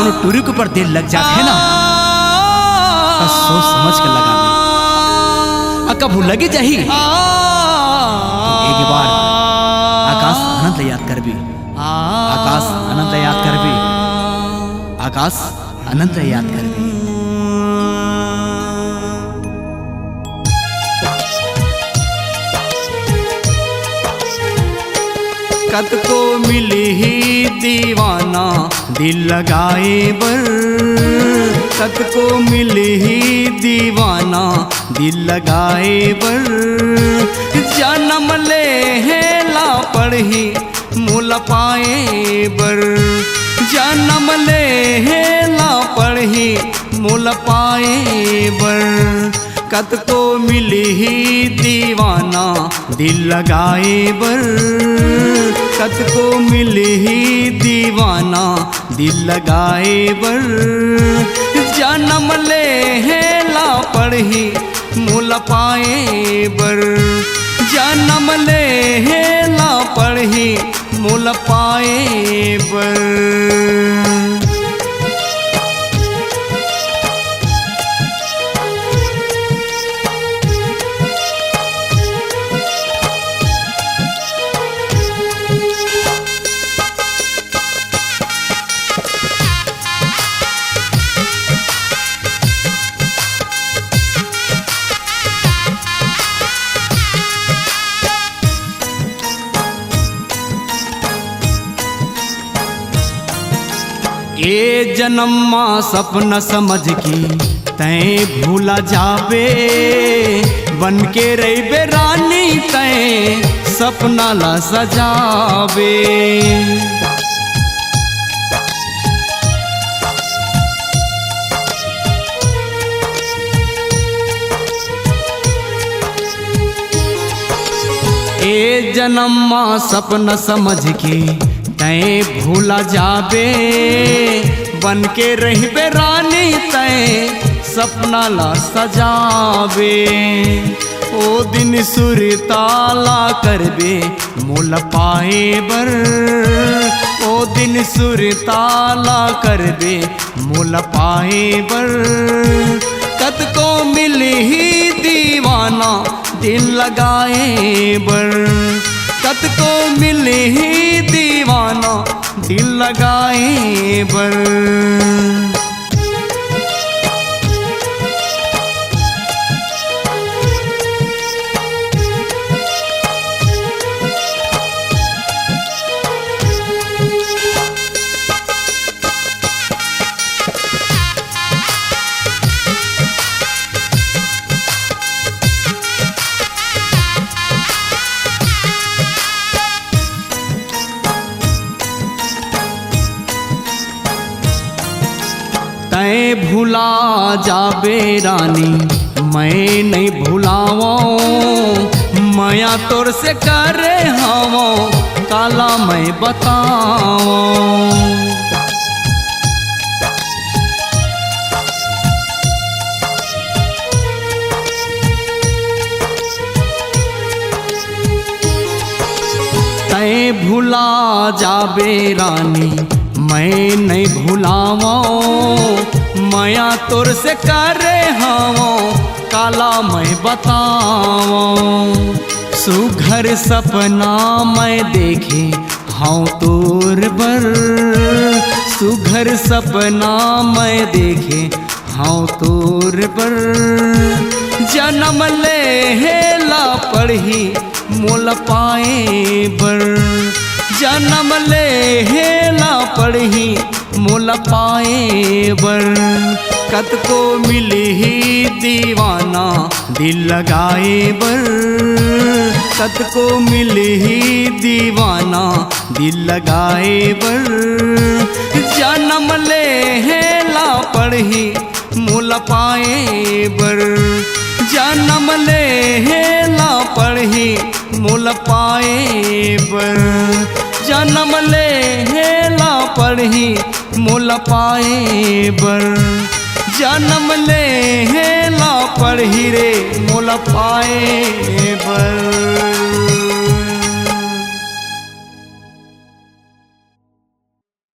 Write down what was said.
और टूरी के ऊपर देर लग जाते है ना, तो सोच समझ कर लगा दे। कबू लगे जाही एक बार आकाश अनंत याद कर भी, आकाश अनंत याद कर भी, आकाश अनंत याद कर भी। कत को मिली ही दीवाना दिल लगाए बर, कत को मिली ही दीवाना दिल लगाए बर। जन्म ले है ला पढ़ी मूल पाए बर, जन्म ले है ला पढ़ी मूल पाए बर। कत को मिली ही दीवाना दिल लगाए बर, कत को मिली ही दीवाना दिल लगाए बर। जन्म ले है ला पढ़ी मूल पाए बर, जन्म ले है ला पढ़ी मूल पाए बर। ये जन्म माँ सपना समझ की तय भूला जाबे, बन के रही रानी तय सपना ला सजाबे। ये जन्म माँ सपना समझ के तय भूला जाबे, बन के रही रानी तय सपना ला सजाबे। ओ दिन सुरताला करबे मोल पाए बर, ओ दिन सुरताला करबे मोल पाए बर। कत को मिली ही दीवाना दिल लगाए बर, कत को मिली ही दीवाना दिल लगाए बर। तय भुला जाबे रानी मैं नहीं भुलावो, माया तोर से करे हवो काला मैं बताओ। तय भुला जाबे रानी मैं नहीं भुलावो, माया तोर से करे हवो काला मैं बताओ। सुघर सपना मैं देखे हाँ तोर बर, सुघर सपना मैं देखे हाँ तोर बर। जन्म ले है ला पढ़ी मोल पाए बर, जन्म ले है ला पढ़ी मोल पाए बर। कत को मिली ही दीवाना दिल लगाए बर, कत को मिली ही दीवाना दिल लगाए बर। जन्म ले है ला पढ़ी मोल पाए बर, जन्म ले है ला पढ़ी मोल पाए बर। जन्म ले है ला पढ़ी मोल पाए बर, जन्म ले है ला पढ़ी रे मोल पाए बर।